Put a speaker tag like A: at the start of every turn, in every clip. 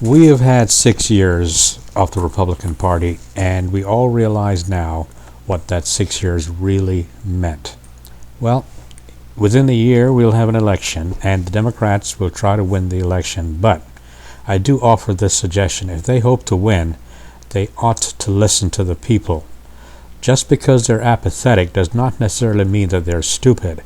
A: We have had 6 years of the Republican Party, and we all realize now what that 6 years really meant. Well, within the year we'll have an election, and the Democrats will try to win the election, but I do offer this suggestion. If they hope to win, they ought to listen to the people. Just because they're apathetic does not necessarily mean that they're stupid.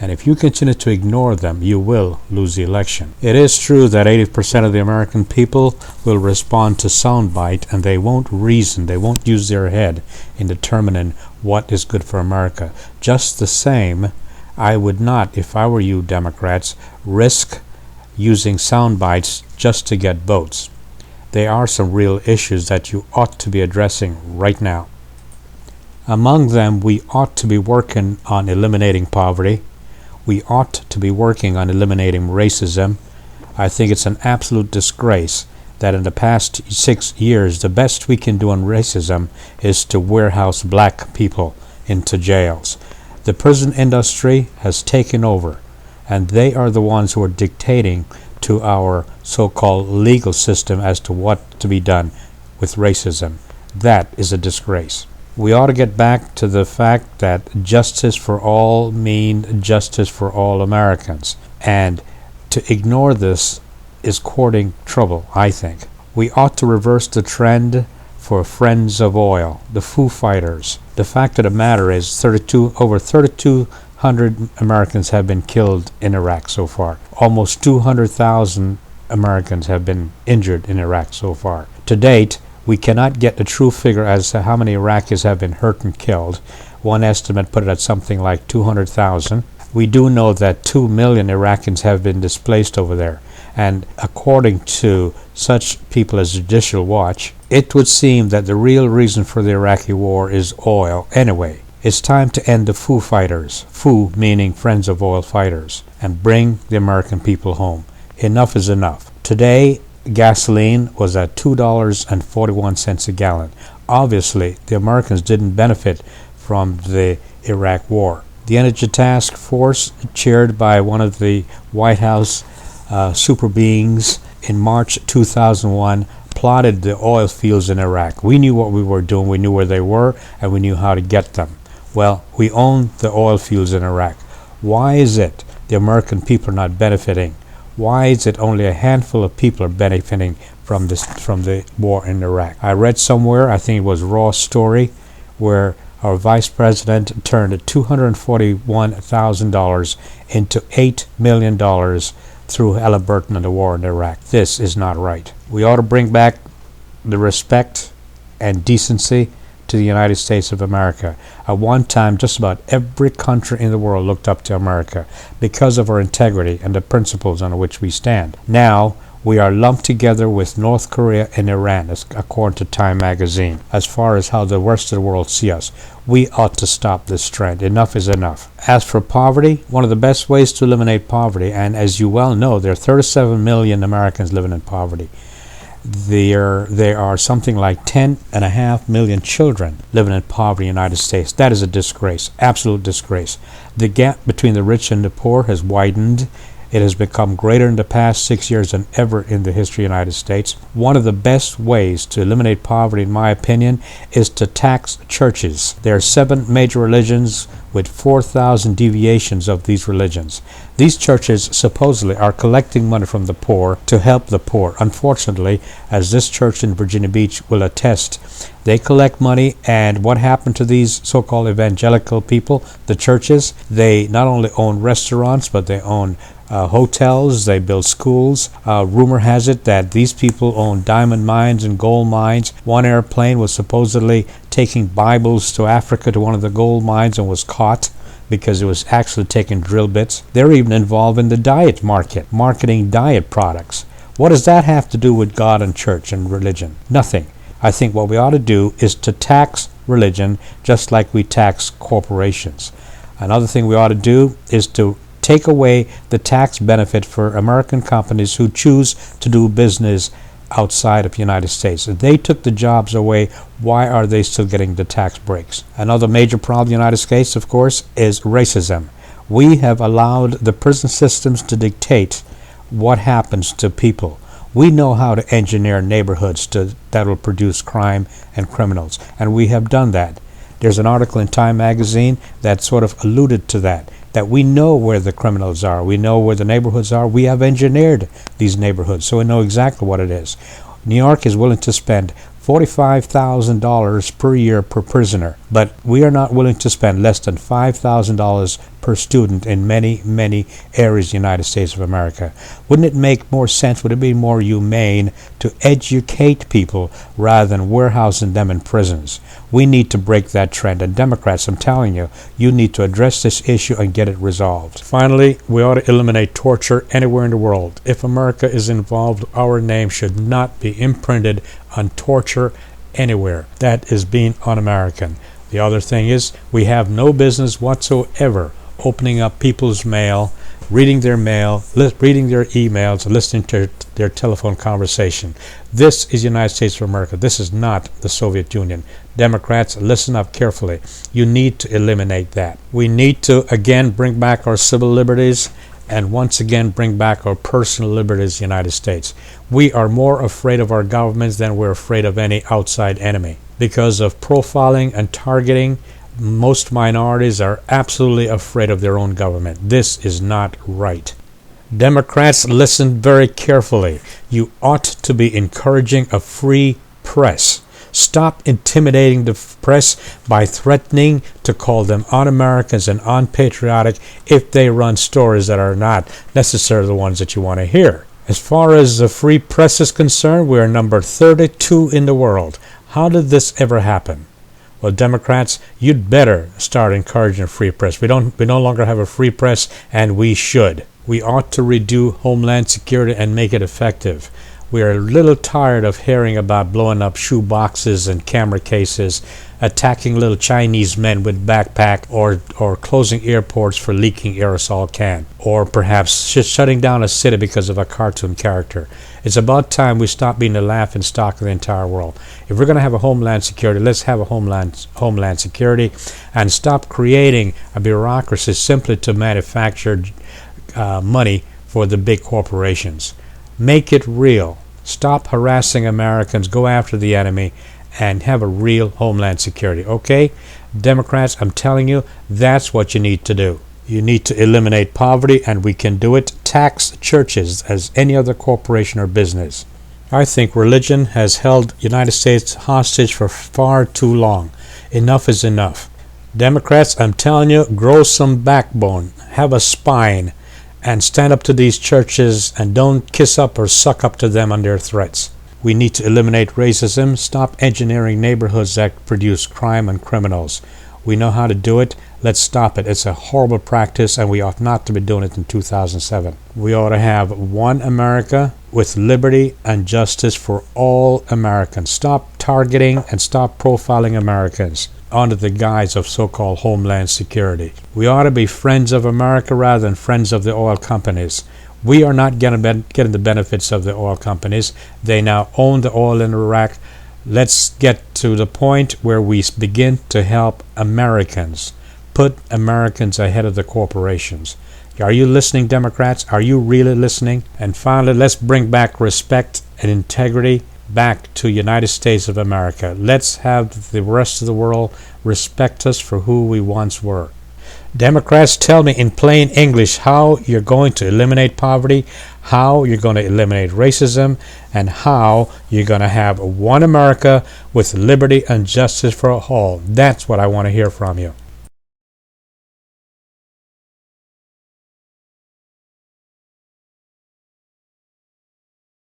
A: And if you continue to ignore them, you will lose the election. It is true that 80% of the American people will respond to soundbite, and they won't reason, they won't use their head in determining what is good for America. Just the same, I would not, if I were you Democrats, risk using sound bites just to get votes. There are some real issues that you ought to be addressing right now. Among them, we ought to be working on eliminating poverty. We ought to be working on eliminating racism. I think it's an absolute disgrace that in the past 6 years, the best we can do on racism is to warehouse black people into jails. The prison industry has taken over, and they are the ones who are dictating to our so-called legal system as to what to be done with racism. That is a disgrace. We ought to get back to the fact that justice for all means justice for all Americans. And to ignore this is courting trouble, I think. We ought to reverse the trend for friends of oil, the Foo Fighters. The fact of the matter is over 3,200 Americans have been killed in Iraq so far. Almost 200,000 Americans have been injured in Iraq so far. To date, we cannot get the true figure as to how many Iraqis have been hurt and killed. One estimate put it at something like 200,000. We do know that 2 million Iraqis have been displaced over there. And according to such people as Judicial Watch, it would seem that the real reason for the Iraqi war is oil. Anyway, it's time to end the Foo Fighters, Foo meaning Friends of Oil Fighters, and bring the American people home. Enough is enough. Today, gasoline was at $2.41 a gallon. Obviously, the Americans didn't benefit from the Iraq war. The Energy Task Force, chaired by one of the White House super beings in March 2001, plotted the oil fields in Iraq. We knew what we were doing, we knew where they were, and we knew how to get them. Well, we own the oil fields in Iraq. Why is it the American people are not benefiting? Why is it only a handful of people are benefiting from the war in Iraq? I read somewhere, I think it was Raw's story, where our vice president turned $241,000 into $8 million through Halliburton and the war in Iraq. This is not right. We ought to bring back the respect and decency to the United States of America. At one time, just about every country in the world looked up to America because of our integrity and the principles on which we stand. Now, we are lumped together with North Korea and Iran, according to Time magazine, as far as how the rest of the world see us. We ought to stop this trend. Enough is enough. As for poverty, one of the best ways to eliminate poverty, and as you well know, there are 37 million Americans living in poverty. There are something like 10.5 million children living in poverty in the United States. That is a disgrace, absolute disgrace. The gap between the rich and the poor has widened. It has become greater in the past 6 years than ever in the history of the United States. One of the best ways to eliminate poverty, in my opinion, is to tax churches. There are 7 major religions with 4,000 deviations of these religions. These churches supposedly are collecting money from the poor to help the poor. Unfortunately, as this church in Virginia Beach will attest, they collect money, and what happened to these so-called evangelical people, the churches? They not only own restaurants, but they own hotels, they build schools. Rumor has it that these people own diamond mines and gold mines. One airplane was supposedly taking Bibles to Africa to one of the gold mines and was caught because it was actually taking drill bits. They're even involved in the diet market, marketing diet products. What does that have to do with God and church and religion? Nothing. I think what we ought to do is to tax religion just like we tax corporations. Another thing we ought to do is to take away the tax benefit for American companies who choose to do business outside of the United States. If they took the jobs away, why are they still getting the tax breaks? Another major problem in the United States, of course, is racism. We have allowed the prison systems to dictate what happens to people. We know how to engineer neighborhoods that will produce crime and criminals, and we have done that. There's an article in Time magazine that sort of alluded to that we know where the criminals are, we know where the neighborhoods are, we have engineered these neighborhoods, so we know exactly what it is. New York is willing to spend $45,000 per year per prisoner, but we are not willing to spend less than $5,000 per student in many, many areas of the United States of America. Wouldn't it make more sense, would it be more humane to educate people rather than warehousing them in prisons? We need to break that trend, and Democrats, I'm telling you, you need to address this issue and get it resolved. Finally, we ought to eliminate torture anywhere in the world. If America is involved, our name should not be imprinted on torture anywhere. That is being un-American. The other thing is, we have no business whatsoever opening up people's mail, reading their emails, listening to their telephone conversation. This is the United States of America. This is not the Soviet Union. Democrats, listen up carefully. You need to eliminate that. We need to, again, bring back our civil liberties and once again bring back our personal liberties in the United States. We are more afraid of our governments than we're afraid of any outside enemy. Because of profiling and targeting, most minorities are absolutely afraid of their own government. This is not right. Democrats, listen very carefully. You ought to be encouraging a free press. Stop intimidating the press by threatening to call them un-Americans and unpatriotic if they run stories that are not necessarily the ones that you want to hear. As far as the free press is concerned, we are number 32 in the world. How did this ever happen? Well, Democrats, you'd better start encouraging a free press. We no longer have a free press, and we should. We ought to redo Homeland Security and make it effective. We are a little tired of hearing about blowing up shoe boxes and camera cases, attacking little Chinese men with backpack, or closing airports for leaking aerosol can, or perhaps just shutting down a city because of a cartoon character. It's about time we stop being the laughing stock of the entire world. If we're going to have a Homeland Security, let's have a Homeland Security and stop creating a bureaucracy simply to manufacture money for the big corporations. Make it real. Stop harassing Americans, go after the enemy, and have a real Homeland Security. Okay? Democrats, I'm telling you, that's what you need to do. You need to eliminate poverty, and we can do it. Tax churches as any other corporation or business. I think religion has held the United States hostage for far too long. Enough is enough. Democrats, I'm telling you, grow some backbone, have a spine, and stand up to these churches and don't kiss up or suck up to them on their threats. We need to eliminate racism, stop engineering neighborhoods that produce crime and criminals. We know how to do it. Let's stop it. It's a horrible practice, and we ought not to be doing it in 2007. We ought to have one America with liberty and justice for all Americans. Stop targeting and stop profiling Americans under the guise of so-called Homeland Security. We ought to be friends of America rather than friends of the oil companies. We are not getting the benefits of the oil companies. They now own the oil in Iraq. Let's get to the point where we begin to help Americans. Put Americans ahead of the corporations. Are you listening, Democrats? Are you really listening? And finally, let's bring back respect and integrity back to United States of America. Let's have the rest of the world respect us for who we once were. Democrats, tell me in plain English how you're going to eliminate poverty, how you're going to eliminate racism, and how you're going to have one America with liberty and justice for all. That's what I want to hear from you.